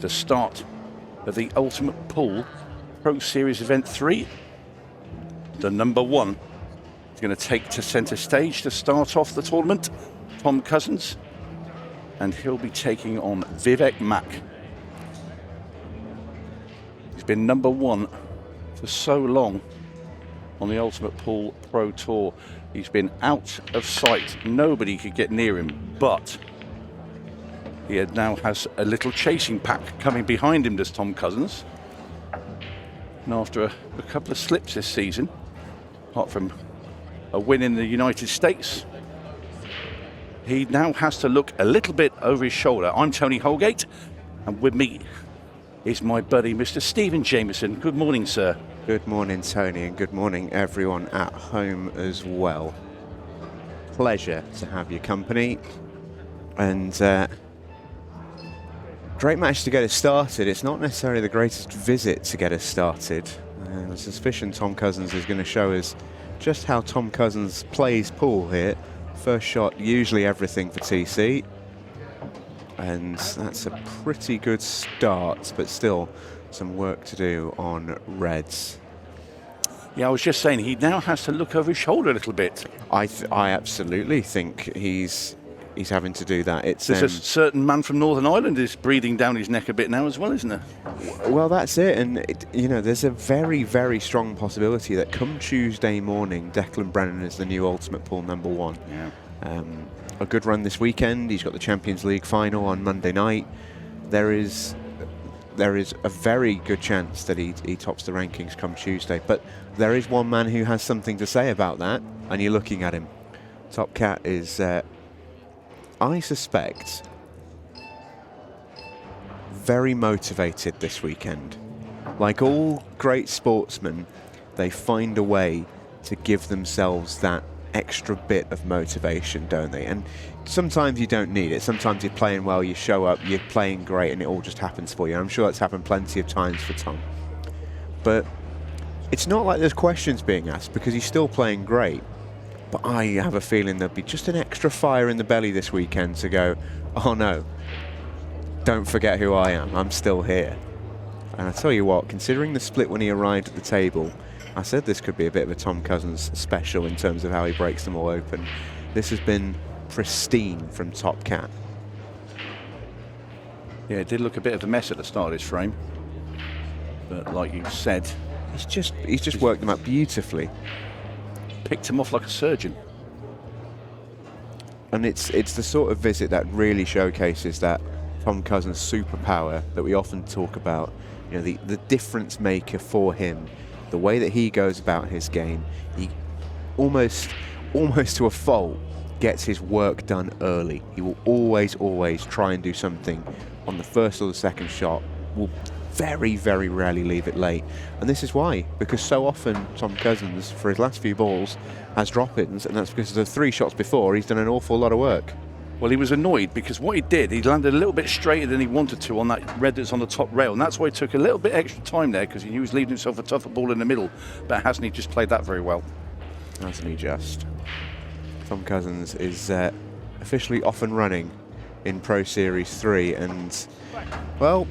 the start of the Ultimate Pool Pro Series Event 3. The number 1 is going to take to centre stage to start off the tournament, Tom Cousins, and he'll be taking on Vivek Makh. He's been number 1 for so long on the Ultimate Pool Pro Tour. He's been out of sight. Nobody could get near him, but he now has a little chasing pack coming behind him, does Tom Cousins. And after a couple of slips this season, apart from a win in the United States, he now has to look a little bit over his shoulder. I'm Tony Holgate, and with me is my buddy, Mr. Stephen Jameson. Good morning, sir. Good morning, Tony, and good morning, everyone at home as well. Pleasure to have your company, and great match to get us started. It's not necessarily the greatest visit to get us started. The suspicion Tom Cousins is going to show us just how Tom Cousins plays pool here. First shot, usually everything for TC. And that's a pretty good start, but still some work to do on reds. Yeah, I was just saying, he now has to look over his shoulder a little bit. I absolutely think he's having to do that. There's a certain man from Northern Ireland is breathing down his neck a bit now as well, isn't there? Well, that's it. And, there's a very, very strong possibility that come Tuesday morning, Declan Brennan is the new Ultimate Pool number 1. Yeah. A good run this weekend. He's got the Champions League final on Monday night. There is a very good chance that he tops the rankings come Tuesday. But there is one man who has something to say about that, and you're looking at him. Top Cat is... I suspect, very motivated this weekend. Like all great sportsmen, they find a way to give themselves that extra bit of motivation, don't they? And sometimes you don't need it. Sometimes you're playing well, you show up, you're playing great, and it all just happens for you. I'm sure that's happened plenty of times for Tom. But it's not like there's questions being asked, because he's still playing great. But I have a feeling there'll be just an extra fire in the belly this weekend to go, oh no, don't forget who I am, I'm still here. And I tell you what, considering the split when he arrived at the table, I said this could be a bit of a Tom Cousins special in terms of how he breaks them all open. This has been pristine from Top Cat. Yeah, it did look a bit of a mess at the start of his frame. But like you said, he's just worked them up beautifully. Picked him off like a surgeon. And it's the sort of visit that really showcases that Tom Cousins superpower that we often talk about. The difference maker for him, the way that he goes about his game. He almost to a fault gets his work done early. He will always try and do something on the first or the second shot. Will very, very rarely leave it late. And this is why, because so often Tom Cousins, for his last few balls, has drop-ins, and that's because the 3 shots before, he's done an awful lot of work. Well, he was annoyed because what he did, he landed a little bit straighter than he wanted to on that red that's on the top rail, and that's why he took a little bit extra time there, because he knew he was leaving himself a tougher ball in the middle. But hasn't he just played that very well? Hasn't he just? Tom Cousins is officially off and running in Pro Series 3, and, well,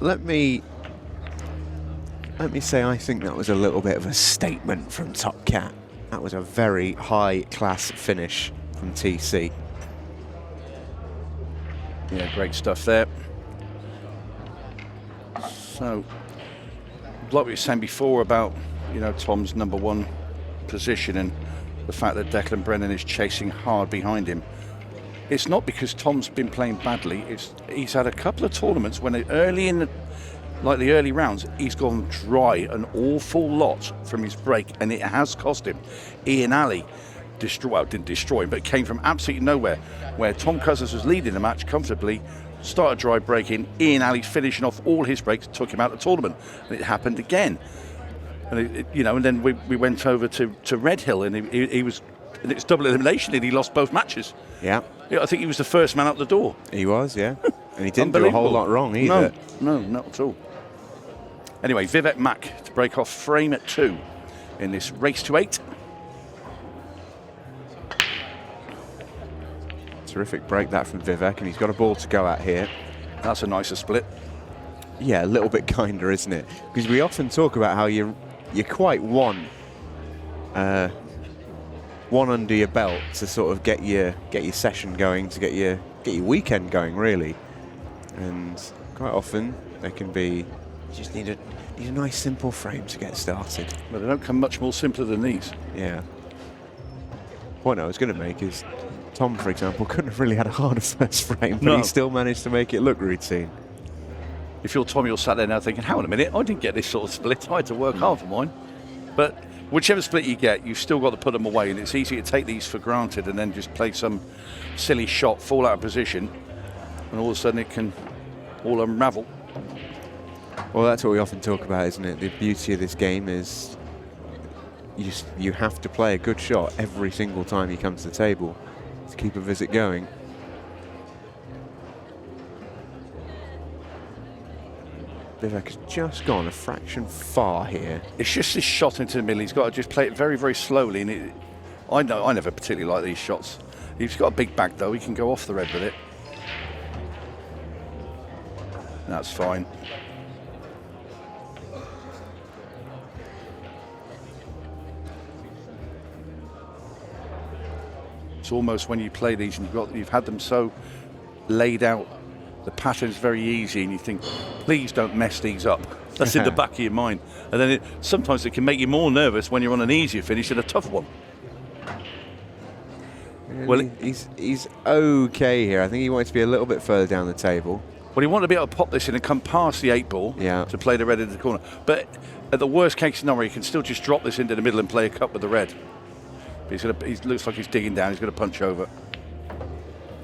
let me say I think that was a little bit of a statement from Top Cat. That was a very high-class finish from TC. Yeah, great stuff there. So, like we were saying before about, Tom's number 1 position and the fact that Declan Brennan is chasing hard behind him. It's not because Tom's been playing badly. He's had a couple of tournaments when early in the early rounds, he's gone dry an awful lot from his break, and it has cost him. Ian Alley didn't destroy him, but came from absolutely nowhere, where Tom Cousins was leading the match comfortably, started dry breaking. Ian Alley finishing off all his breaks, took him out of the tournament, and it happened again. And and then we went over to Red Hill, and he was, and it's double elimination, and he lost both matches. Yeah. I think he was the first man out the door. He was, yeah. And he didn't do a whole lot wrong either. No, not at all. Anyway, Vivek Makh to break off frame at 2 in this race to 8. Terrific break that from Vivek, and he's got a ball to go at here. That's a nicer split. Yeah, a little bit kinder, isn't it? Because we often talk about how you quite want one under your belt to sort of get your session going, to get your weekend going, really. And quite often they can be, you just need a nice simple frame to get started. But they don't come much more simpler than these. Yeah. Point I was going to make is Tom, for example, couldn't have really had a harder first frame, but he still managed to make it look routine. If you're Tom, you're sat there now thinking, hang on a minute, I didn't get this sort of split. I had to work hard for mine. But whichever split you get, you've still got to put them away, and it's easy to take these for granted and then just play some silly shot, fall out of position, and all of a sudden it can all unravel. Well, that's what we often talk about, isn't it? The beauty of this game is you have to play a good shot every single time you come to the table to keep a visit going. Vivek has just gone a fraction far here. It's just this shot into the middle. He's got to just play it very, very slowly. And I never particularly like these shots. He's got a big back, though. He can go off the red with it. That's fine. It's almost when you play these and you've had them so laid out, the pattern's very easy, and you think, please don't mess these up. That's in the back of your mind. And then sometimes it can make you more nervous when you're on an easier finish than a tough one. Well, he's okay here. I think he wants to be a little bit further down the table. Well, he wanted to be able to pop this in and come past the 8-ball to play the red into the corner. But at the worst case scenario, he can still just drop this into the middle and play a cup with the red. But he looks like he's digging down. He's going to punch over.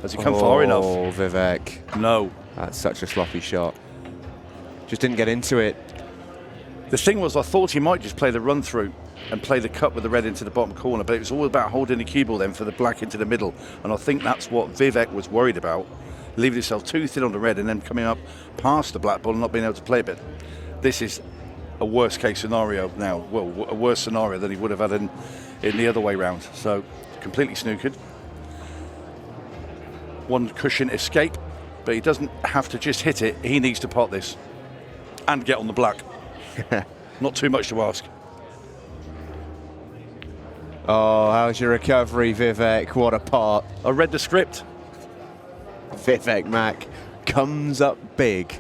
Has he come far enough? Oh, Vivek. No. That's such a sloppy shot. Just didn't get into it. The thing was, I thought he might just play the run through and play the cup with the red into the bottom corner, but it was all about holding the cue ball then for the black into the middle. And I think that's what Vivek was worried about, leaving himself too thin on the red and then coming up past the black ball and not being able to play it. But this is a worst case scenario now. Well, a worse scenario than he would have had in the other way round. So completely snookered. One cushion escape, but he doesn't have to just hit it. He needs to pot this and get on the black. Not too much to ask. Oh, how's your recovery, Vivek? What a pot. I read the script. Vivek Makh comes up big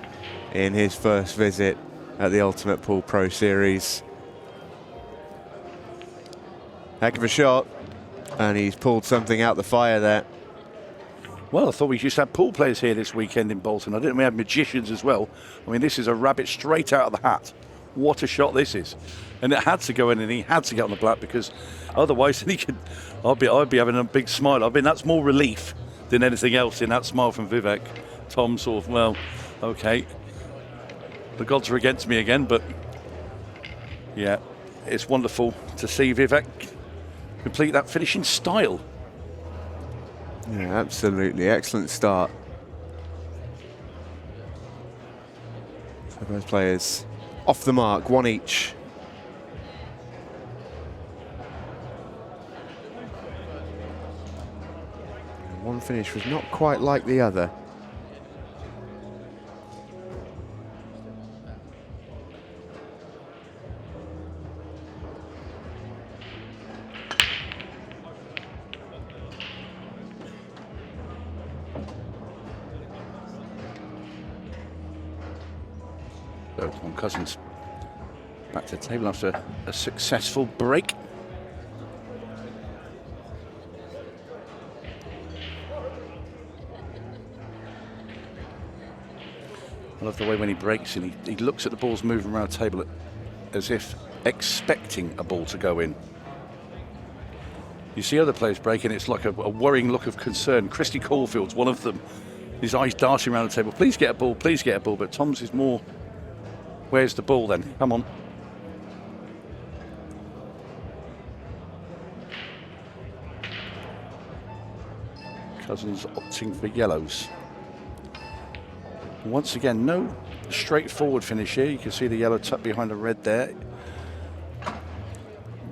in his first visit at the Ultimate Pool Pro Series. Heck of a shot, and he's pulled something out the fire there. Well, I thought we just had pool players here this weekend in Bolton. I didn't know we had magicians as well. I mean, this is a rabbit straight out of the hat. What a shot this is. And it had to go in, and he had to get on the black, because otherwise I'd be having a big smile. That's more relief than anything else in that smile from Vivek. Tom sort of, well, okay. The gods are against me again, but yeah, it's wonderful to see Vivek complete that finish in style. Yeah, absolutely. Excellent start. So both players off the mark, one each. And one finish was not quite like the other. Tom Cousins back to the table after a successful break. I love the way when he breaks and he looks at the balls moving around the table as if expecting a ball to go in. You see other players breaking, it's like a worrying look of concern. Christy Caulfield's one of them. His eyes darting around the table. Please get a ball, please get a ball. But Tom's is more, where's the ball then? Come on. Cousins opting for yellows. Once again, no straightforward finish here. You can see the yellow tucked behind the red there.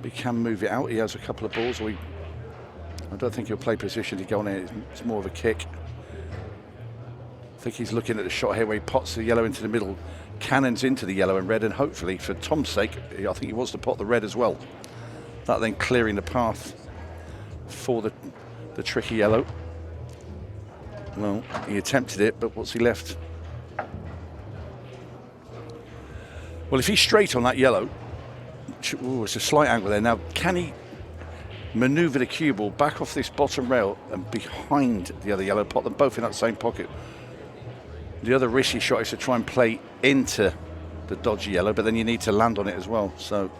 He can move it out. He has a couple of balls. I don't think he'll play position to go on it. It's more of a kick. I think he's looking at the shot here where he pots the yellow into the middle, cannons into the yellow and red, and hopefully, for Tom's sake, I think he wants to pot the red as well. That then clearing the path for the tricky yellow. Well, he attempted it, but what's he left? Well, if he's straight on that yellow, ooh, it's a slight angle there. Now, can he manoeuvre the cue ball back off this bottom rail and behind the other yellow, pot them both in that same pocket? The other risky shot is to try and play into the dodgy yellow, but then you need to land on it as well. So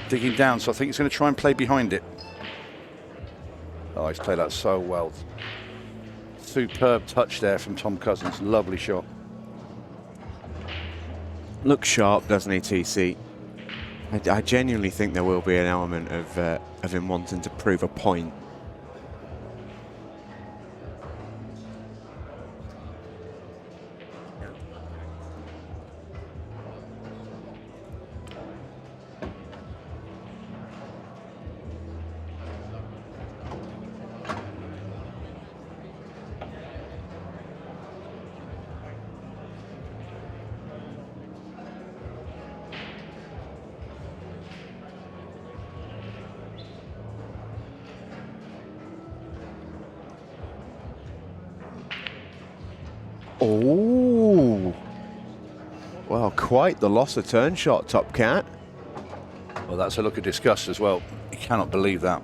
digging down, so I think he's going to try and play behind it. Oh, he's played that so well. Superb touch there from Tom Cousins. Lovely shot. Looks sharp, doesn't he, TC? I genuinely think there will be an element of him wanting to prove a point. Oh, well, quite the loss of turn shot, Top Cat. Well, that's a look of disgust as well. You cannot believe that.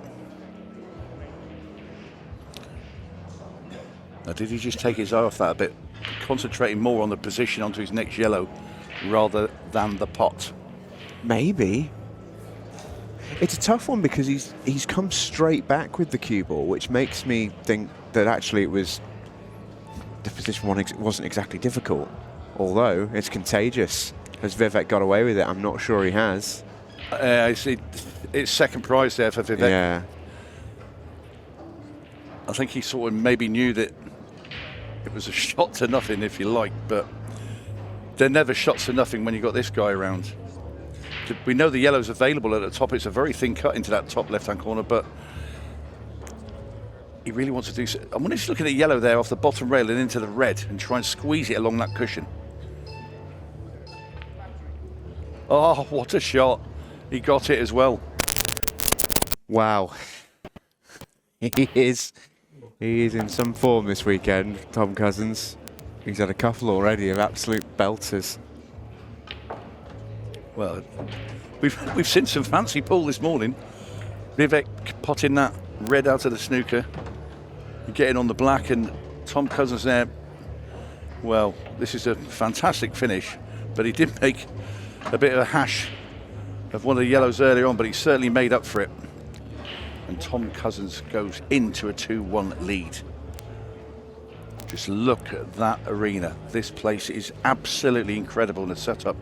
Now, did he just take his eye off that a bit, concentrating more on the position onto his next yellow rather than the pot? Maybe. It's a tough one because he's come straight back with the cue ball, which makes me think that actually it was the position wasn't exactly difficult. Although it's contagious. Has Vivek got away with it? I'm not sure he has. It's second prize there for Vivek. Yeah. I think he sort of maybe knew that it was a shot to nothing, if you like, but they're never shots to nothing when you got this guy around. We know the yellow's available at the top. It's a very thin cut into that top left-hand corner, but he really wants to do so. I wonder if he's looking at yellow there off the bottom rail and into the red and try and squeeze it along that cushion. Oh, what a shot. He got it as well. Wow. He is in some form this weekend, Tom Cousins. He's had a couple already of absolute belters. Well, we've seen some fancy pull this morning. Vivek potting that red out of the snooker, getting on the black, and Tom Cousins there. Well, this is a fantastic finish, but he did make a bit of a hash of one of the yellows earlier on, but he certainly made up for it. And Tom Cousins goes into a 2-1 lead. Just look at that arena. This place is absolutely incredible in the setup.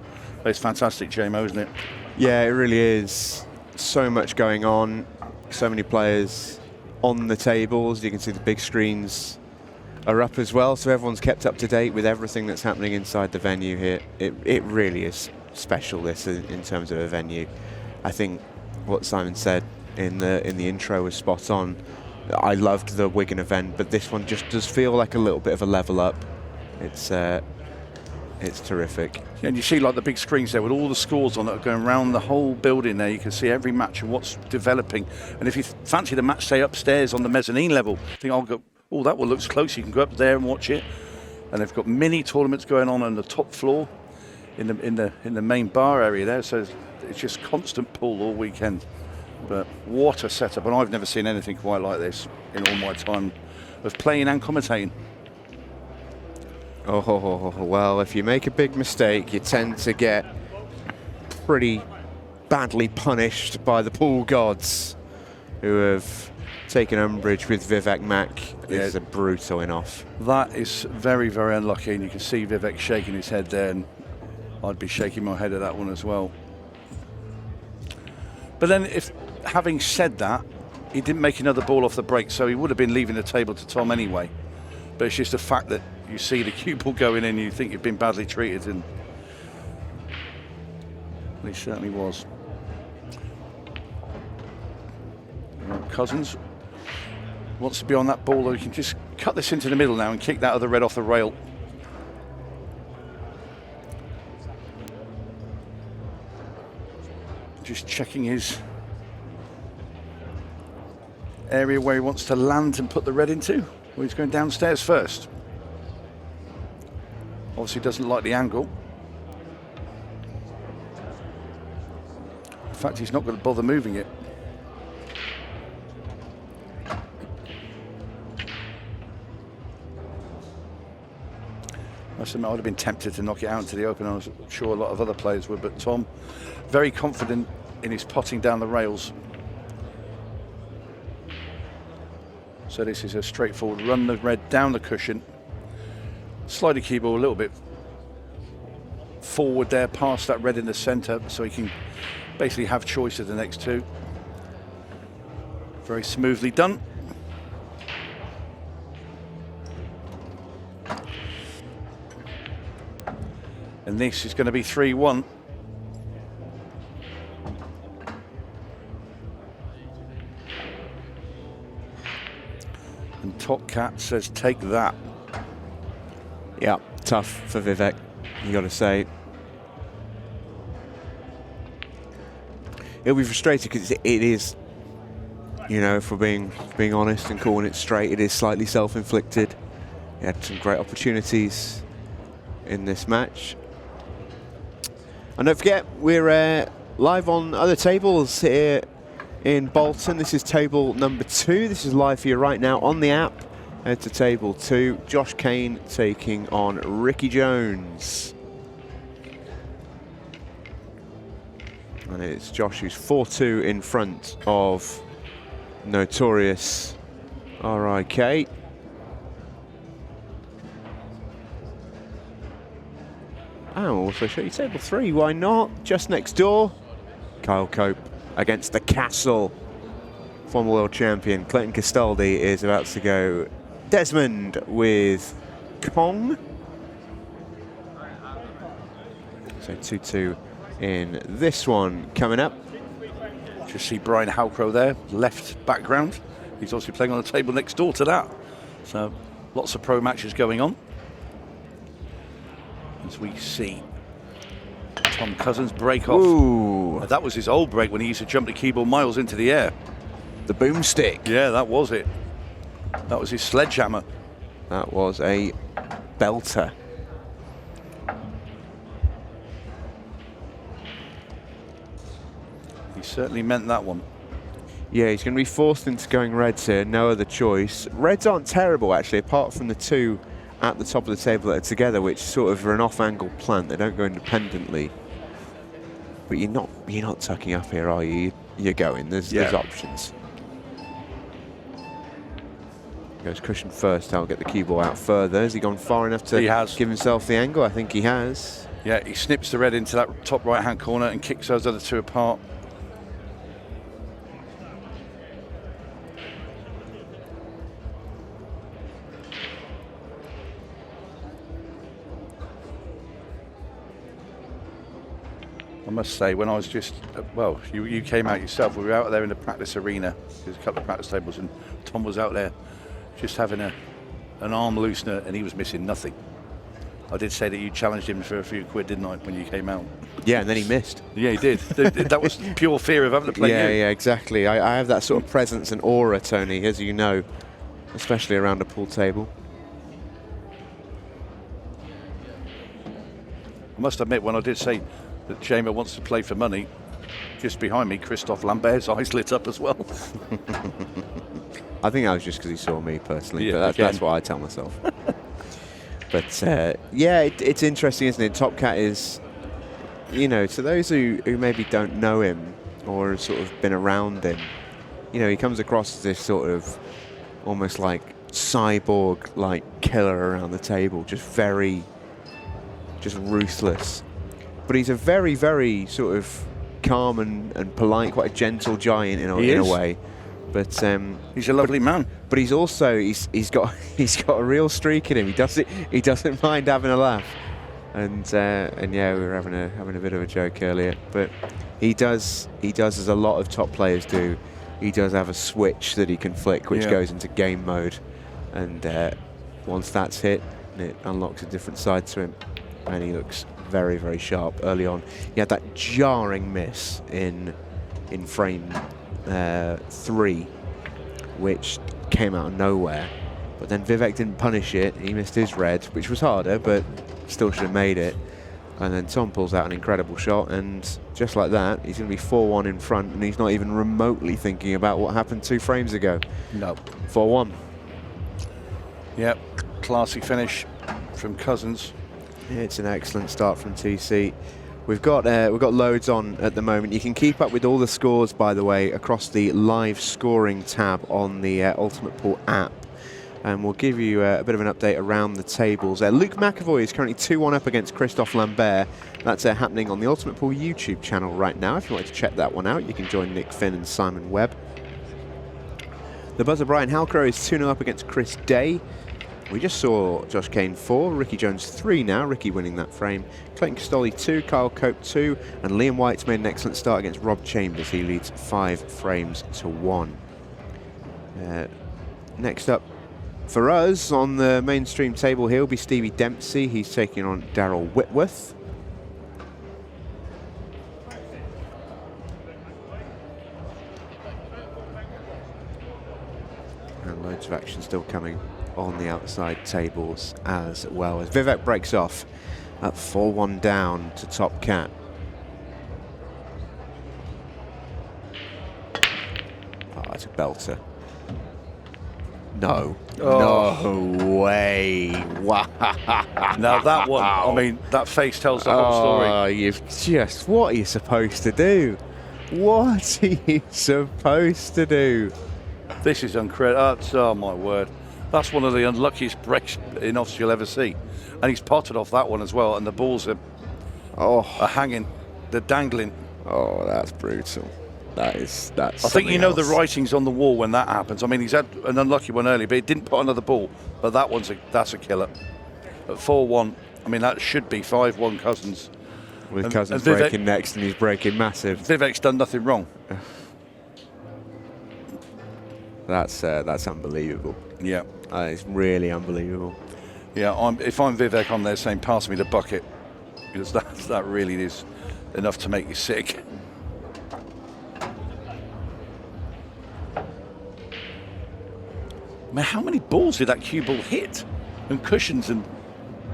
It's fantastic, JMO, isn't it? Yeah, it really is. So much going on. So many players on the tables. You can see the big screens are up as well, so everyone's kept up to date with everything that's happening inside the venue here. It really is special, this, in terms of a venue. I think what Simon said in the intro was spot on. I loved the Wigan event, but this one just does feel like a little bit of a level up. It's terrific. Yeah, and you see like the big screens there with all the scores on it going around the whole building there. You can see every match and what's developing. And if you fancy the match, say upstairs on the mezzanine level, think, oh, that one looks close. You can go up there and watch it. And they've got mini tournaments going on the top floor in the main bar area there. So it's just constant pull all weekend. But what a setup, and I've never seen anything quite like this in all my time of playing and commentating. Oh, well, if you make a big mistake, you tend to get pretty badly punished by the pool gods, who have taken umbrage with Vivek Makh. This is a brutal in-off. That is very, very unlucky, and you can see Vivek shaking his head there, and I'd be shaking my head at that one as well. But then, having said that, he didn't make another ball off the break, so he would have been leaving the table to Tom anyway. But it's just the fact that you see the cue ball going in and you think you've been badly treated, and he certainly was. Cousins Wants to be on that ball, or he can just cut this into the middle now and kick that other red off the rail. Just checking his area where he wants to land and put the red into. Well, he's going downstairs first. Obviously doesn't like the angle. In fact, he's not going to bother moving it. I would have been tempted to knock it out into the open. I was sure a lot of other players would, but Tom, very confident in his potting down the rails. So this is a straightforward run the red down the cushion. Slide the cue ball a little bit forward there, past that red in the centre, so he can basically have choice of the next two. Very smoothly done. And this is going to be 3-1. And Top Cat says, take that. Yeah, tough for Vivek, you got to say. He'll be frustrated because it is, you know, if we're being honest and calling it straight, it is slightly self-inflicted. He had some great opportunities in this match. And don't forget, we're live on other tables here in Bolton. This is table number 2. This is live for you right now on the app. Head to table 2. Josh Kane taking on Ricky Jones. And it's Josh who's 4-2 in front of notorious RIK. I'll also show you table 3, why not? Just next door, Kyle Cope against the Castle. Former world champion Clayton Castaldi is about to go Desmond with Kong. So 2-2 in this one coming up. Just see Brian Halcrow there, left background. He's obviously playing on the table next door to that. So lots of pro matches going on. As we see Tom Cousins break off. Ooh. That was his old break when he used to jump the keyboard miles into the air. The boomstick. Yeah, that was it. That was his sledgehammer. That was a belter. He certainly meant that one. Yeah, he's going to be forced into going reds here, no other choice. Reds aren't terrible, actually, apart from the two at the top of the table that are together, which sort of are an off-angle plant. They don't go independently. But you're not tucking up here, are you? You're going. There's options. Goes cushion first. I'll get the cue ball out further. Has he gone far enough to give himself the angle? I think he has. Yeah, he snips the red into that top right-hand corner and kicks those other two apart. I must say, when I was just, well, you came out yourself. We were out there in the practice arena. There's a couple of practice tables, and Tom was out there just having an arm loosener, and he was missing nothing. I did say that you challenged him for a few quid, didn't I, when you came out? Yeah, and then he missed. Yeah, he did. That was pure fear of having to play you. Yeah, exactly. I have that sort of presence and aura, Tony, as you know, especially around a pool table. I must admit, when I did say that Jamer wants to play for money, just behind me, Christophe Lambert's eyes lit up as well. I think that was just because he saw me personally, Yeah, but that's what I tell myself. But yeah, it's interesting, isn't it? Top Cat is, you know, to those who maybe don't know him or have sort of been around him, you know, he comes across as this sort of almost like cyborg-like killer around the table, just ruthless. But he's a very, very sort of calm and polite, quite a gentle giant in a way. But he's a lovely man. But he's also he's got a real streak in him. He doesn't mind having a laugh. And yeah, we were having a bit of a joke earlier. But he does as a lot of top players do. he does have a switch that he can flick, which goes into game mode. And once that's hit, it unlocks a different side to him. And he looks very, very sharp early on. He had that jarring miss in frame 3, which came out of nowhere. But then Vivek didn't punish it. He missed his red, which was harder, but still should have made it. And then Tom pulls out an incredible shot, and just like that, he's going to be 4-1 in front, and he's not even remotely thinking about what happened 2 frames ago. No. 4-1. Yep, classy finish from Cousins. It's an excellent start from TC. We've got loads on at the moment. You can keep up with all the scores, by the way, across the live scoring tab on the Ultimate Pool app. And we'll give you a bit of an update around the tables. Luke McAvoy is currently 2-1 up against Christophe Lambert. That's happening on the Ultimate Pool YouTube channel right now. If you want to check that one out, you can join Nick Finn and Simon Webb. The buzzer Brian Halcrow is 2-0 up against Chris Day. We just saw Josh Kane 4, Ricky Jones 3 now, Ricky winning that frame. Clayton Castoli 2, Kyle Cope 2, and Liam White's made an excellent start against Rob Chambers. He leads 5 frames to 1. Next up for us on the mainstream table here will be Stevie Dempsey. He's taking on Daryl Whitworth. And loads of action still coming on the outside tables as well, as Vivek breaks off at 4-1 down to top cat. Oh, it's a belter. No. Oh. No way. Wow. Now that one, I mean, that face tells the whole story. Oh, you've just, what are you supposed to do? What are you supposed to do? This is incredible. Oh, my word. That's one of the unluckiest breaks in offs you'll ever see. And he's potted off that one as well, and the balls are hanging, they're dangling. Oh, that's brutal. That's I think you know the writing's on the wall when that happens. I mean, he's had an unlucky one earlier, but he didn't put another ball. But that's a killer. At 4-1, I mean, that should be 5-1 Cousins. With Cousins breaking next, and he's breaking massive. Vivek's done nothing wrong. That's unbelievable. Yeah. It's really unbelievable. Yeah, if I'm Vivek, I'm there saying, pass me the bucket. Because that really is enough to make you sick. Man, how many balls did that cue ball hit? And cushions and...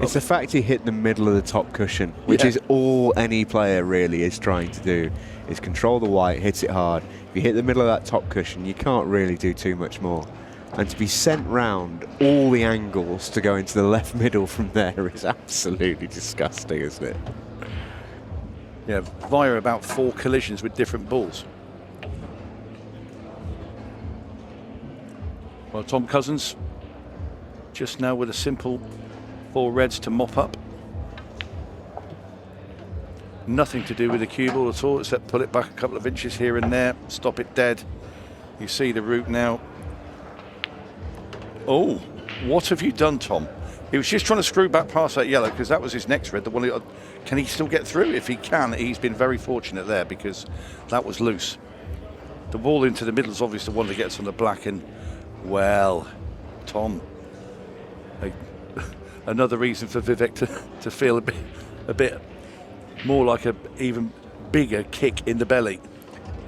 It's the fact he hit the middle of the top cushion, which is all any player really is trying to do, is control the white, hit it hard. If you hit the middle of that top cushion, you can't really do too much more. And to be sent round all the angles to go into the left middle from there is absolutely disgusting, isn't it? Yeah, via about 4 collisions with different balls. Well, Tom Cousins just now with a simple 4 reds to mop up. Nothing to do with the cue ball at all, except pull it back a couple of inches here and there, stop it dead. You see the route now. Oh, what have you done, Tom? He was just trying to screw back past that yellow because that was his next red. The one, can he still get through? If he can, he's been very fortunate there because that was loose. The ball into the middle is obviously the one that gets on the black, and well, Tom, another reason for Vivek to feel a bit more like a even bigger kick in the belly.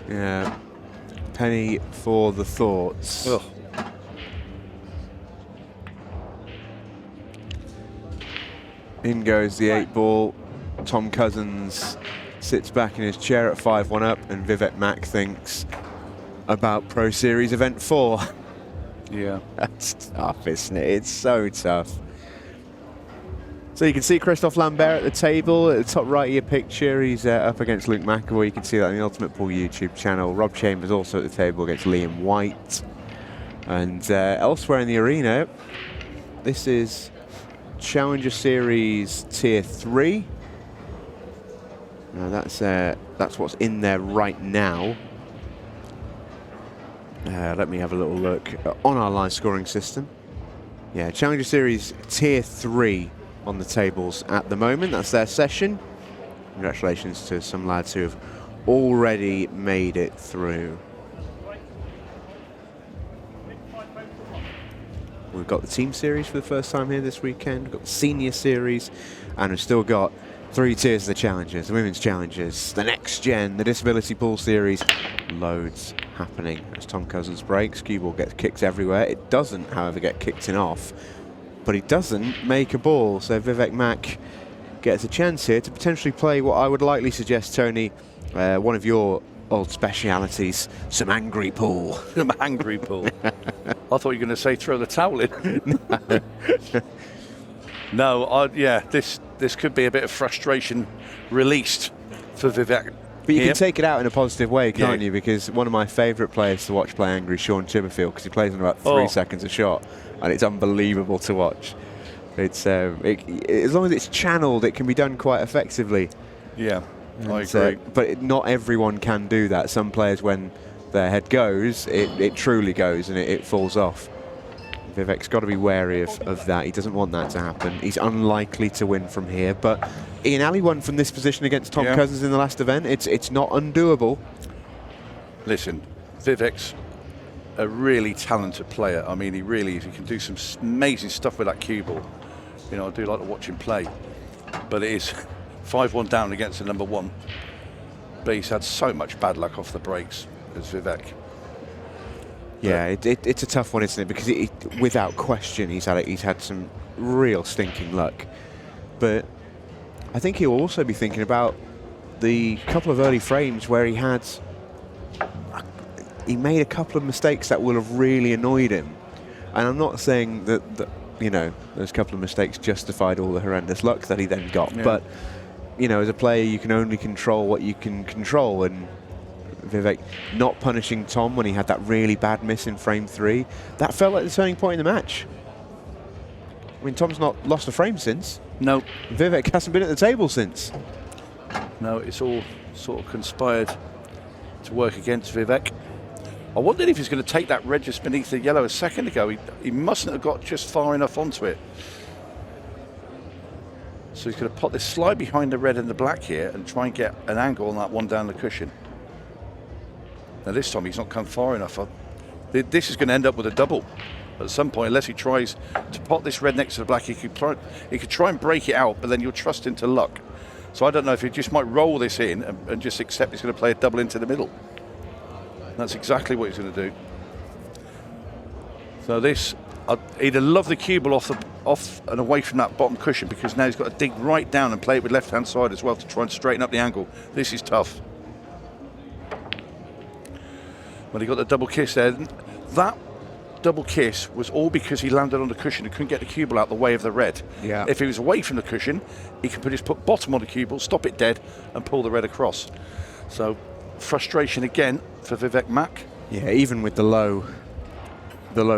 Yeah, penny for the thoughts. Ugh. In goes the 8 ball. Tom Cousins sits back in his chair at 5-1 up, and Vivek Makh thinks about Pro Series Event 4. Yeah. That's tough, isn't it? It's so tough. So you can see Christophe Lambert at the table. At the top right of your picture, he's up against Luke McAvoy. You can see that on the Ultimate Pool YouTube channel. Rob Chambers also at the table against Liam White. And elsewhere in the arena, this is Challenger Series Tier 3. Now that's what's in there right now. Let me have a little look on our live scoring system. Yeah, Challenger Series Tier 3 on the tables at the moment. That's their session. Congratulations to some lads who have already made it through. We've got the team series for the first time here this weekend. We've got the senior series, and we've still got 3 tiers of the challengers, the women's challengers, the next gen, the disability pool series. Loads happening as Tom Cousins breaks. Cue ball gets kicked everywhere. It doesn't, however, get kicked in off, but he doesn't make a ball. So Vivek Makh gets a chance here to potentially play what I would likely suggest, Tony, one of your old specialities, some angry pool. Some angry pool. I thought you were going to say throw the towel in. No, yeah, this could be a bit of frustration released for Vivek. But you can take it out in a positive way, can't you? Because one of my favourite players to watch play angry is Sean Chipperfield, because he plays in about 3 seconds a shot, and it's unbelievable to watch. It's as long as it's channeled, it can be done quite effectively. Yeah, I agree. But not everyone can do that. Some players, when their head goes, it truly goes and it falls off. Vivek's got to be wary of that. He doesn't want that to happen. He's unlikely to win from here, but Ian Alley won from this position against Tom Cousins in the last event. It's not undoable. Listen, Vivek's a really talented player. I mean, he really is. He can do some amazing stuff with that cue ball. You know, I do like to watch him play. But it is 5-1 down against the number 1. But he's had so much bad luck off the breaks as Vivek. Yeah, it's a tough one, isn't it? Because without question, he's had some real stinking luck. But I think he'll also be thinking about the couple of early frames where he made a couple of mistakes that will have really annoyed him. And I'm not saying that you know, those couple of mistakes justified all the horrendous luck that he then got. Yeah. But, you know, as a player, you can only control what you can control. And Vivek not punishing Tom when he had that really bad miss in frame 3, that felt like the turning point in the match. I mean, Tom's not lost a frame since. No. Vivek hasn't been at the table since. No, it's all sort of conspired to work against Vivek. I wondered if he's going to take that red just beneath the yellow a second ago. He mustn't have got just far enough onto it. So he's going to put this slide behind the red and the black here and try and get an angle on that one down the cushion. Now this time he's not come far enough. This is going to end up with a double at some point, unless he tries to pot this red next to the black. He could try and break it out, but then you'll trust him to luck. So I don't know if he just might roll this in and just accept he's going to play a double into the middle. That's exactly what he's going to do. So this, he'd have loved the cue ball off and away from that bottom cushion, because now he's got to dig right down and play it with left-hand side as well to try and straighten up the angle. This is tough. Well, he got the double kiss there. That double kiss was all because he landed on the cushion and couldn't get the cue ball out the way of the red. Yeah. If he was away from the cushion, he can put his bottom on the cue ball, stop it dead, and pull the red across. So frustration again for Vivek Makh. Yeah, even with the low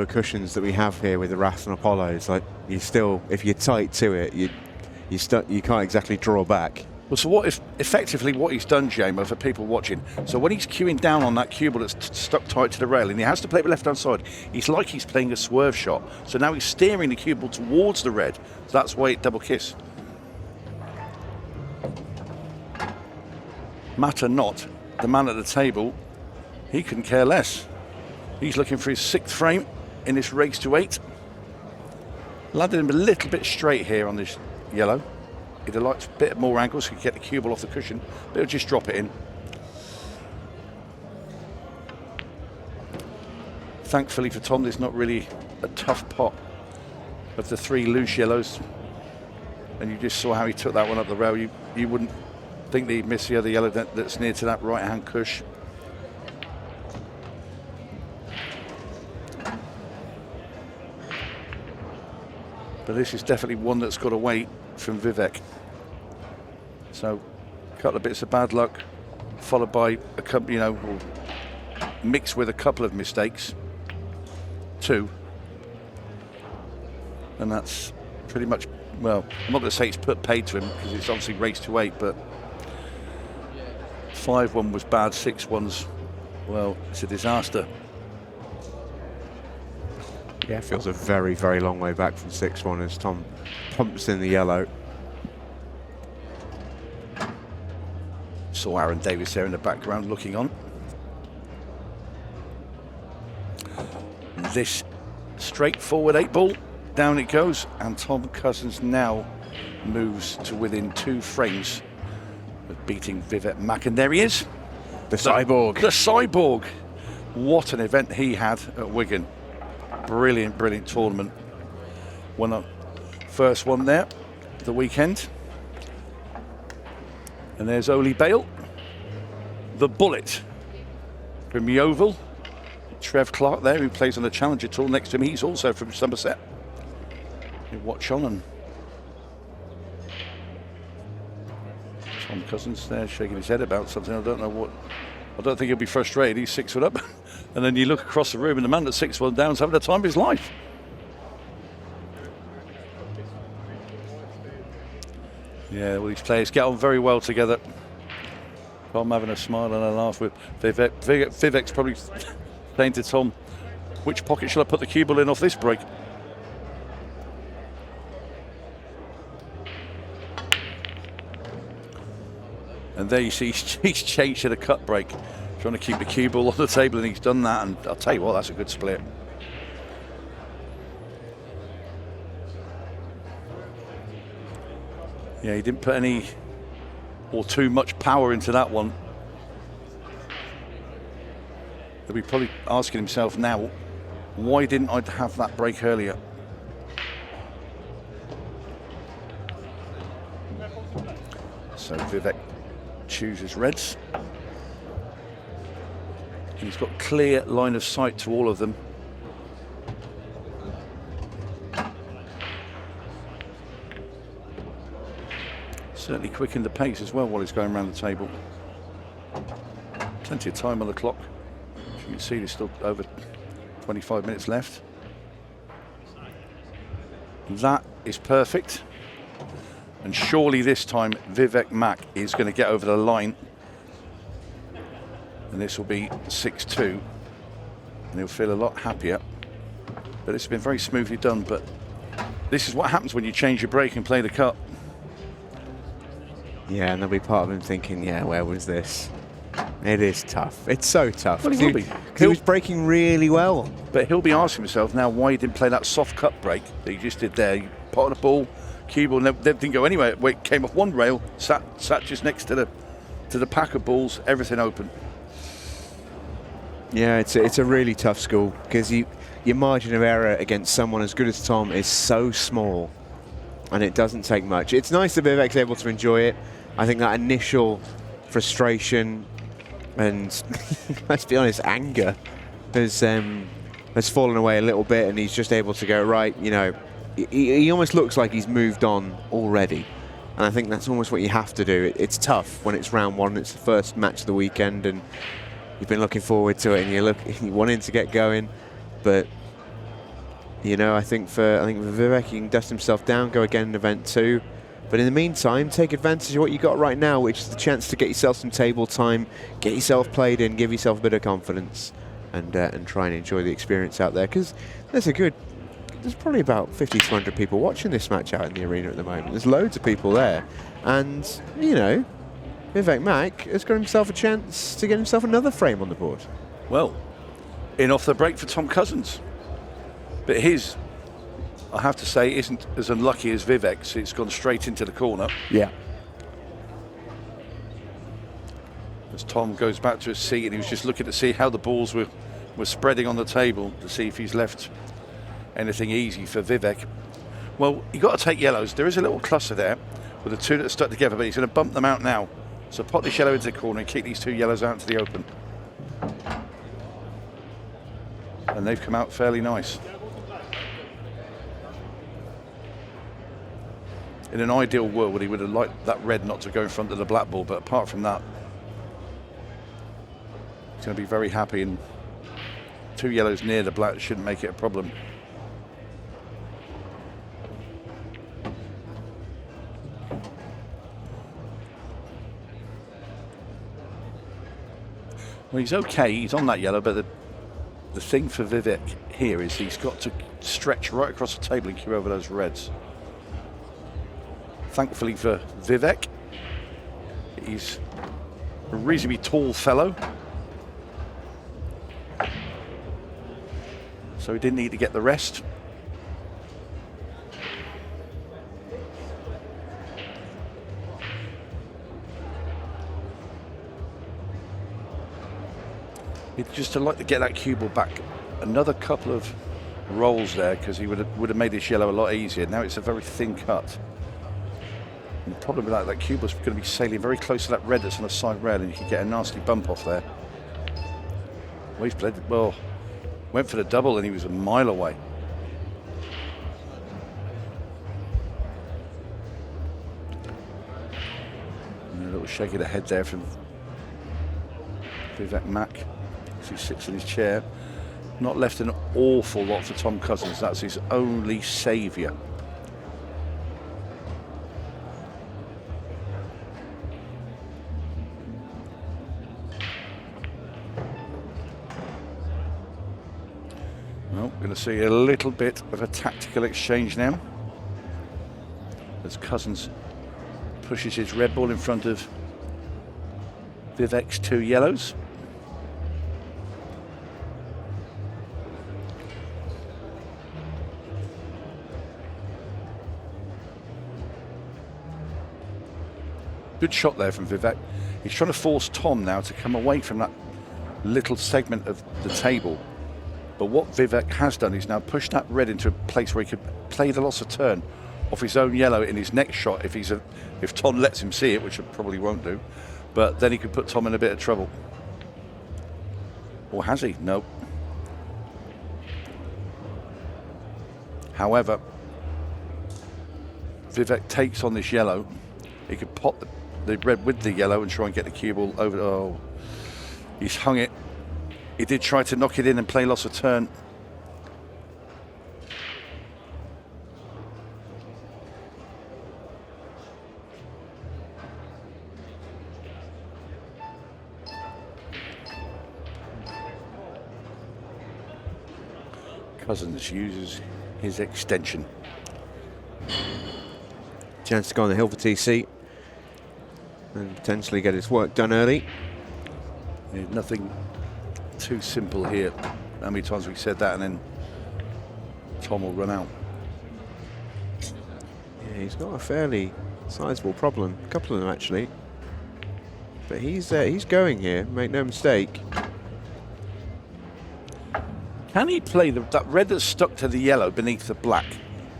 cushions that we have here with the Wrath and Apollos, like, you still, if you're tight to it, you can't exactly draw back. Well, so effectively what he's done, Jamo, for people watching, so when he's cueing down on that cue ball that's stuck tight to the rail and he has to play it with left-hand side, he's like he's playing a swerve shot. So now he's steering the cue ball towards the red. So that's why it double kiss. Matter not, the man at the table, he couldn't care less. He's looking for his 6th frame in this race to 8. Landed him a little bit straight here on this yellow. He'd have liked a bit more angle so he could get the cue ball off the cushion, but he'll just drop it in. Thankfully for Tom, there's not really a tough pot of the 3 loose yellows. And you just saw how he took that one up the rail. You wouldn't think that he'd miss the other yellow that's near to that right-hand cush. But this is definitely one that's got away from Vivek. So a couple of bits of bad luck, followed by a couple, you know, mixed with a couple of mistakes. 2. And that's pretty much, well, I'm not going to say it's put paid to him, because it's obviously race to 8, but 5-1 was bad, 6-1's, well, it's a disaster. Yeah, it feels a very, very long way back from 6-1 as Tom pumps in the yellow. Saw Aaron Davis there in the background looking on. This straightforward 8-ball. Down it goes, and Tom Cousins now moves to within 2 frames of beating Vivek Makh. And there he is. The Cyborg. The Cyborg. What an event he had at Wigan. Brilliant, brilliant tournament. Won a first one there the weekend. And there's Oli Bale, the Bullet from Yeovil. Trev Clark there, who plays on the Challenger Tour next to him. He's also from Somerset. You watch on, and Tom Cousins there shaking his head about something. I don't know what. I don't think he'll be frustrated. He's 6 foot up. And then you look across the room and the man that's 6 foot down is having the time of his life. Yeah, well, these players get on very well together. Tom having a smile and a laugh with Vivek. Vivek's probably saying to Tom, which pocket shall I put the cue ball in off this break? And there you see he's changed to the cut break, trying to keep the cue ball on the table, and he's done that. And I'll tell you what, that's a good split. Yeah, he didn't put any or too much power into that one. He'll be probably asking himself now, why didn't I have that break earlier? So Vivek chooses reds. He's got clear line of sight to all of them. Certainly quickened the pace as well while he's going around the table. Plenty of time on the clock. As you can see, there's still over 25 minutes left. That is perfect. And surely this time Vivek Makh is going to get over the line. And this will be 6-2. And he'll feel a lot happier. But it's been very smoothly done. But this is what happens when you change your break and play the cut. Yeah, and there'll be part of him thinking, yeah, where was this? It is tough. It's so tough. Well, he will be. Because he was breaking really well. But he'll be asking himself now why he didn't play that soft cut break that he just did there. He potted the ball, cue ball, and didn't go anywhere. It came off one rail, sat just next to the pack of balls, everything open. Yeah, it's a really tough school because your margin of error against someone as good as Tom is so small, and it doesn't take much. It's nice that Vivek's able to enjoy it. I think that initial frustration and, let's be honest, anger has fallen away a little bit, and he's just able to go, right, you know, he almost looks like he's moved on already. And I think that's almost what you have to do. It's tough when it's round one, it's the first match of the weekend, and you've been looking forward to it, and you wanting to get going. But you know, I think for Vivek, he can dust himself down, go again in event 2. But in the meantime, take advantage of what you got right now, which is the chance to get yourself some table time, get yourself played in, give yourself a bit of confidence, and try and enjoy the experience out there. Because there's probably about 50 to 100 people watching this match out in the arena at the moment. There's loads of people there, and you know, Vivek Makh has got himself a chance to get himself another frame on the board. Well, in off the break for Tom Cousins, but his, I have to say, isn't as unlucky as Vivek's. It's gone straight into the corner. Yeah. As Tom goes back to his seat, and he was just looking to see how the balls were spreading on the table to see if he's left anything easy for Vivek. Well, you've got to take yellows. There is a little cluster there with the two that are stuck together, but he's going to bump them out now. So pot this yellow into the corner and kick these 2 yellows out into the open. And they've come out fairly nice. In an ideal world, he would have liked that red not to go in front of the black ball, but apart from that, he's going to be very happy, and 2 yellows near the black shouldn't make it a problem. Well, he's okay, he's on that yellow, but the thing for Vivek here is he's got to stretch right across the table and cue over those reds. Thankfully for Vivek, he's a reasonably tall fellow. So he didn't need to get the rest. He'd just like to get that cue ball back another couple of rolls there, because he would have made this yellow a lot easier. Now it's a very thin cut. And the problem with that cue ball's going to be sailing very close to that red that's on the side rail, and you could get a nasty bump off there. Well, he's played well. Went for the double and he was a mile away. And a little shake of the head there from Vivek Makh as he sits in his chair. Not left an awful lot for Tom Cousins. That's his only saviour. Well, we're going to see a little bit of a tactical exchange now, as Cousins pushes his red ball in front of Vivek's 2 yellows. Good shot there from Vivek. He's trying to force Tom now to come away from that little segment of the table. But what Vivek has done is now pushed that red into a place where he could play the loss of turn off his own yellow in his next shot if Tom lets him see it, which it probably won't do. But then he could put Tom in a bit of trouble. Or has he? No. However, Vivek takes on this yellow. He could pop the red with the yellow and try and get the cue ball over. Oh, he's hung it. He did try to knock it in and play loss of turn. Cousins uses his extension. Chance to go on the hill for TC and potentially get his work done early. There's nothing too simple here. How many times we said that, and then Tom will run out. Yeah, he's got a fairly sizable problem, a couple of them actually. But he's going here, make no mistake. Can he play that red that's stuck to the yellow beneath the black?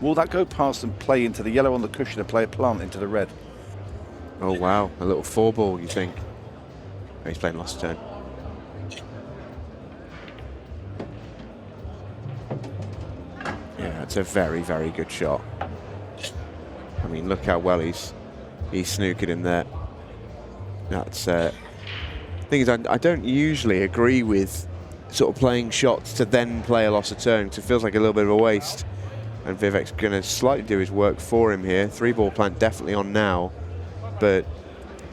Will that go past and play into the yellow on the cushion and play a plant into the red? Oh wow, a little 4-ball, you think? Oh, he's playing lost turn. Yeah, it's a very, very good shot. I mean, look how well he's snookered him there. That's thing is, I don't usually agree with sort of playing shots to then play a loss of turn, because it feels like a little bit of a waste. And Vivek's going to slightly do his work for him here. 3-ball plant definitely on now. But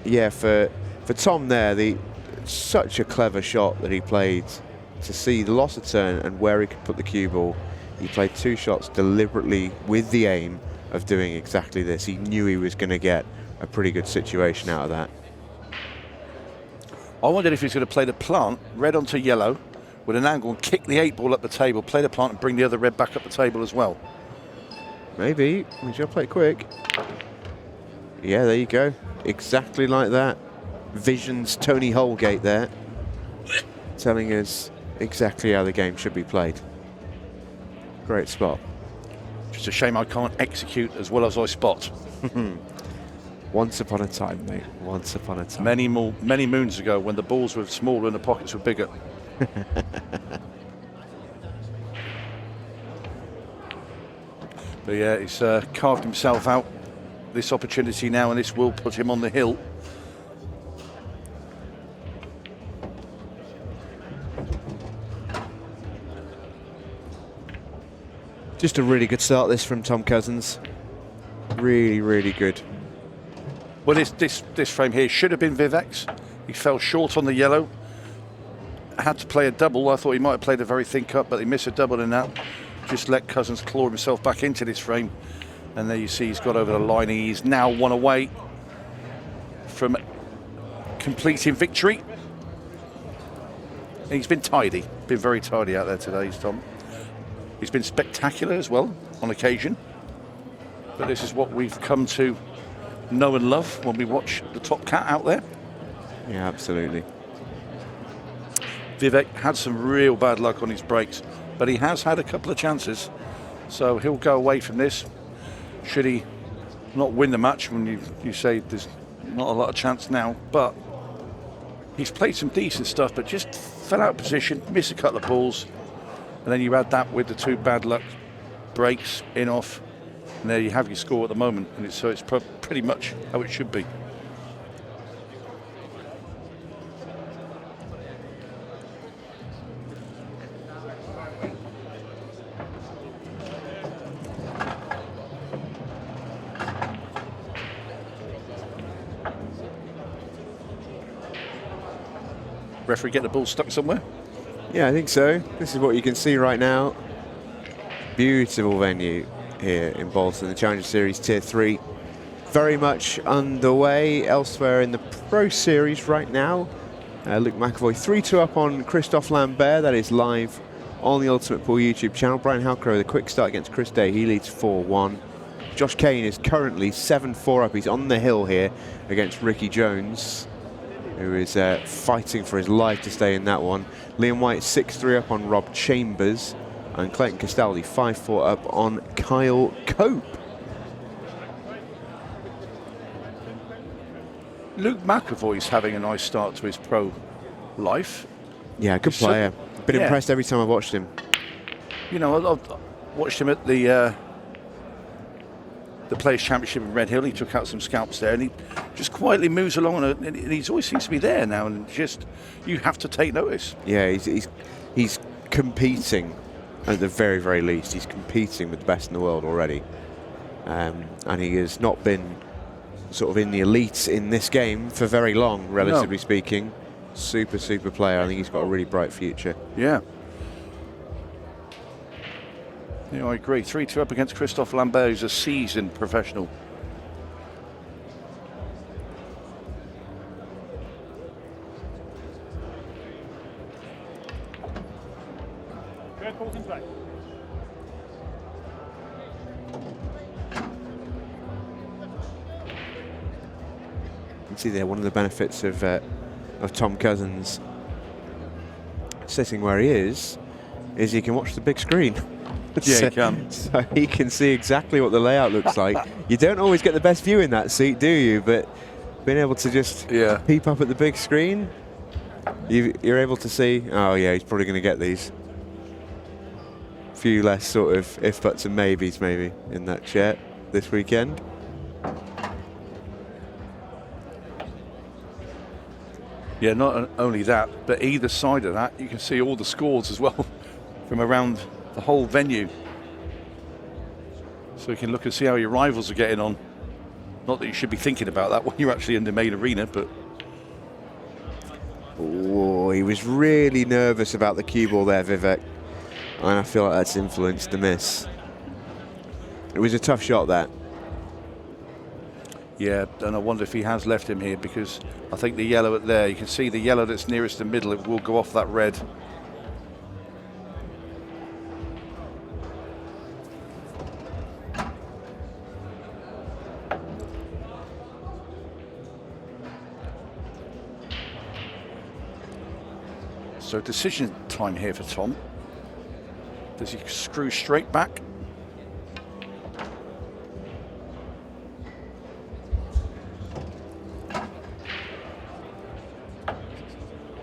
yeah, for Tom there, such a clever shot that he played to see the loss of turn and where he could put the cue ball. He played 2 shots deliberately with the aim of doing exactly this. He knew he was going to get a pretty good situation out of that. I wondered if he's going to play the plant, red onto yellow, with an angle and kick the 8-ball up the table, play the plant and bring the other red back up the table as well. Maybe. We should play it quick. Yeah, there you go. Exactly like that. Vision's Tony Holgate there, telling us exactly how the game should be played. Great spot. Just a shame I can't execute as well as I spot. Once upon a time, mate. Once upon a time. Many moons ago, when the balls were smaller and the pockets were bigger. But yeah, he's carved himself out this opportunity now, and this will put him on the hill. Just a really good start this from Tom Cousins. Really, really good. Well, this frame here should have been Vivek's. He fell short on the yellow. Had to play a double. I thought he might have played a very thin cut, but he missed a double in that. Just let Cousins claw himself back into this frame. And there you see he's got over the line. He's now 1 away from completing victory. And he's been tidy. Been very tidy out there today, Tom. He's been spectacular as well on occasion. But this is what we've come to know and love when we watch the top cat out there. Yeah, absolutely. Vivek had some real bad luck on his breaks, but he has had a couple of chances. So he'll go away from this. Should he not win the match, when you say there's not a lot of chance now, but he's played some decent stuff, but just fell out of position, missed a couple of balls, and then you add that with the 2 bad luck breaks in off, and there you have your score at the moment. And it's pretty much how it should be. Referee get the ball stuck somewhere? Yeah, I think so. This is what you can see right now. Beautiful venue here in Bolton, the Challenger Series Tier 3. Very much underway elsewhere in the Pro Series right now. Luke McAvoy 3-2 up on Christophe Lambert. That is live on the Ultimate Pool YouTube channel. Brian Halcrow with a quick start against Chris Day. He leads 4-1. Josh Kane is currently 7-4 up. He's on the hill here against Ricky Jones, who is fighting for his life to stay in that one. Liam White 6-3 up on Rob Chambers, and Clayton Castaldi 5-4 up on Kyle Cope. Luke McAvoy's having a nice start to his pro life. Yeah, good player. Been impressed every time I've watched him. You know, I've watched him at the Players' Championship in Red Hill. He took out some scalps there, and he just quietly moves along, and he always seems to be there now, and just, you have to take notice. Yeah, he's competing at the very, very least. He's competing with the best in the world already. And he has not been sort of in the elites in this game for very long, relatively speaking. Super, super player. I think he's got a really bright future. Yeah. Yeah, I agree. 3-2 up against Christophe Lambert, who's a seasoned professional. Good balls in play. You can see there one of the benefits of Tom Cousins sitting where he is he can watch the big screen. Yeah, he can. So he can see exactly what the layout looks like. You don't always get the best view in that seat, do you? But being able to just peep up at the big screen, you're able to see, oh yeah, he's probably going to get these. Few less sort of if, buts and maybes maybe in that chair this weekend. Yeah, not only that, but either side of that, you can see all the scores as well from around the whole venue. So you can look and see how your rivals are getting on. Not that you should be thinking about that when you're actually in the main arena, but... Oh, he was really nervous about the cue ball there, Vivek. And I feel like that's influenced the miss. It was a tough shot, that. Yeah, and I wonder if he has left him here, because I think the yellow at there, you can see the yellow that's nearest the middle, it will go off that red. So decision time here for Tom. Does he screw straight back?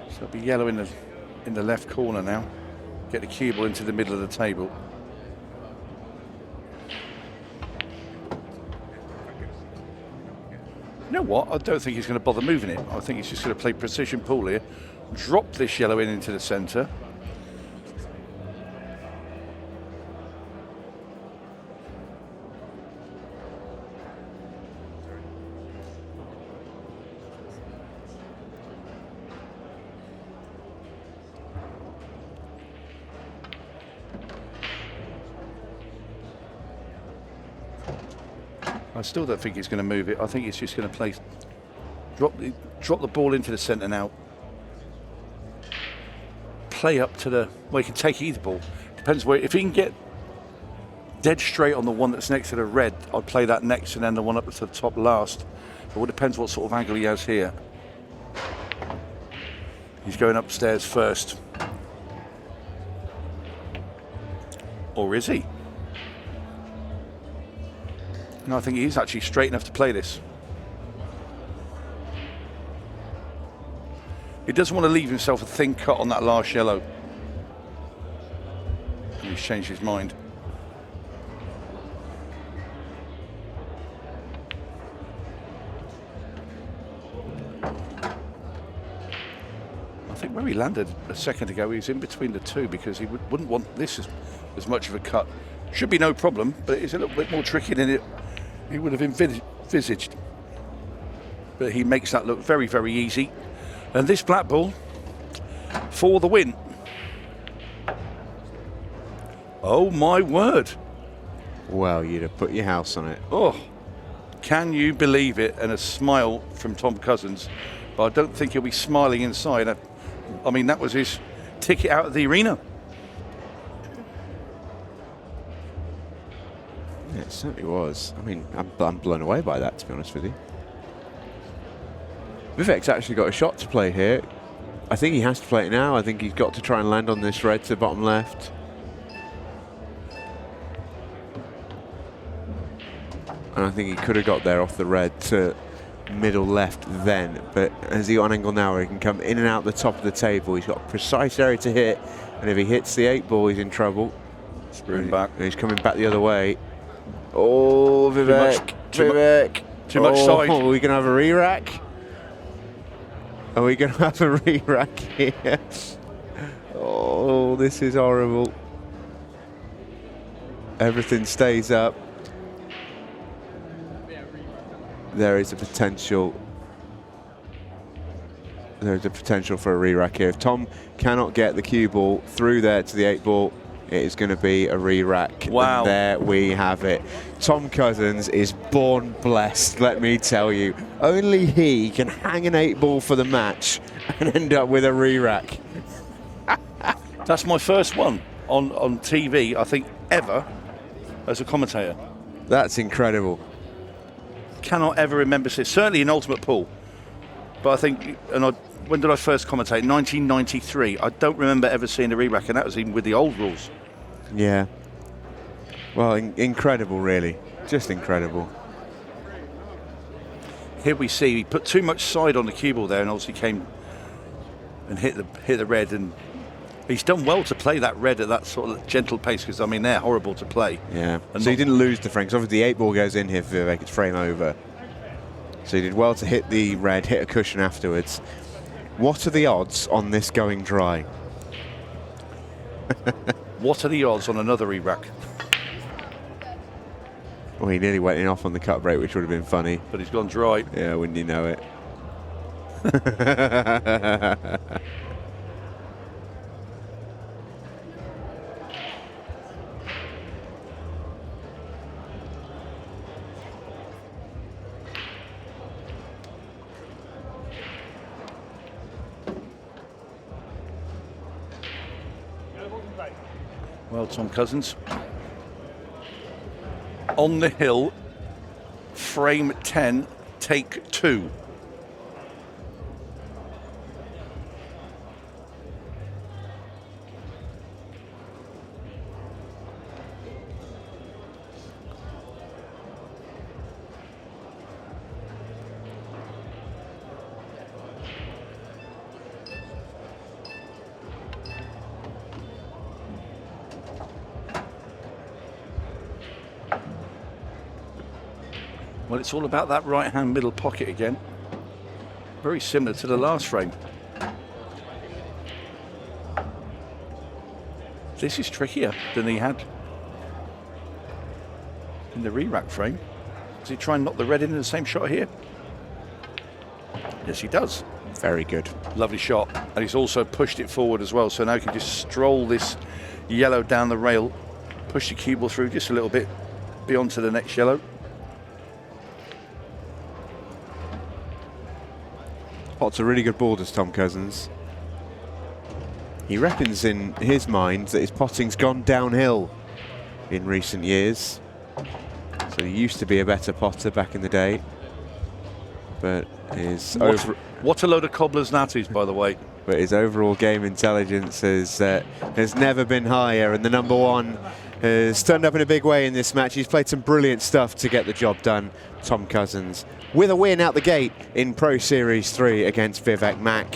So it'll be yellow in the left corner now. Get the cue ball into the middle of the table. You know what? I don't think he's going to bother moving it. I think he's just going to play precision pool here. Drop this yellow into the centre. I still don't think he's going to move it. I think he's just going to play, drop the ball into the centre now. Play up to the, well, he can take either ball. Depends where, if he can get dead straight on the one that's next to the red. I'd play that next and then the one up to the top last. It all depends what sort of angle he has here. He's going upstairs first. Or is he? No, I think he's actually straight enough to play this. He doesn't want to leave himself a thin cut on that last yellow. And he's changed his mind. I think where he landed a second ago, he was in between the two because he wouldn't want this as much of a cut. Should be no problem, but it's a little bit more tricky than he would have envisaged. But he makes that look very, very easy. And this black ball for the win. Oh my word. Well, you'd have put your house on it. Oh, can you believe it? And a smile from Tom Cousins. But I don't think he'll be smiling inside. I mean, that was his ticket out of the arena. Yeah, it certainly was. I mean, I'm blown away by that, to be honest with you. Vivek's actually got a shot to play here. I think he has to play it now. I think he's got to try and land on this red to the bottom left. And I think he could have got there off the red to middle left then. But has he got an angle now where he can come in and out the top of the table? He's got a precise area to hit. And if he hits the 8 ball, he's in trouble. Screwing back. And he's coming back the other way. Oh, Vivek. Vivek. Too much side. Are we going to have a re-rack? Are we going to have a re-rack here? Oh, this is horrible. Everything stays up. There is a potential. There is a potential for a re-rack here. If Tom cannot get the cue ball through there to the 8 ball, it is going to be a re-rack. Wow. And there we have it. Tom Cousins is born blessed, let me tell you. Only he can hang an 8 ball for the match and end up with a re-rack. That's my first one on TV, I think, ever as a commentator. That's incredible. Cannot ever remember this. Certainly in Ultimate Pool. But I think, when did I first commentate? 1993. I don't remember ever seeing a re-rack, and that was even with the old rules. Yeah. Well, incredible, really. Just incredible. Here we see he put too much side on the cue ball there, and obviously came and hit the red. And he's done well to play that red at that sort of gentle pace, because I mean they're horrible to play. Yeah. And so he didn't lose the frame, because obviously the 8 ball goes in here for Vivek. It's frame over. So he did well to hit the red, hit a cushion afterwards. What are the odds on this going dry? What are the odds on another re-rack? Well, he nearly went in off on the cut break, which would have been funny. But he's gone dry. Yeah, wouldn't you know it? Well, Tom Cousins. On the hill, frame 10, take 2. Well, it's all about that right-hand middle pocket again. Very similar to the last frame. This is trickier than he had in the re-rack frame. Does he try and knock the red in the same shot here? Yes, he does. Very good. Lovely shot. And he's also pushed it forward as well. So now he can just stroll this yellow down the rail, push the cue ball through just a little bit beyond to the next yellow. Pot's a really good ball, does Tom Cousins. He reckons in his mind that his potting's gone downhill. in recent years. So he used to be a better potter back in the day, but What a load of cobblers that is, by the way. But his overall game intelligence has never been higher, and the number one has turned up in a big way in this match. He's played some brilliant stuff to get the job done. Tom Cousins with a win out the gate in Pro Series 3 against Vivek Makh.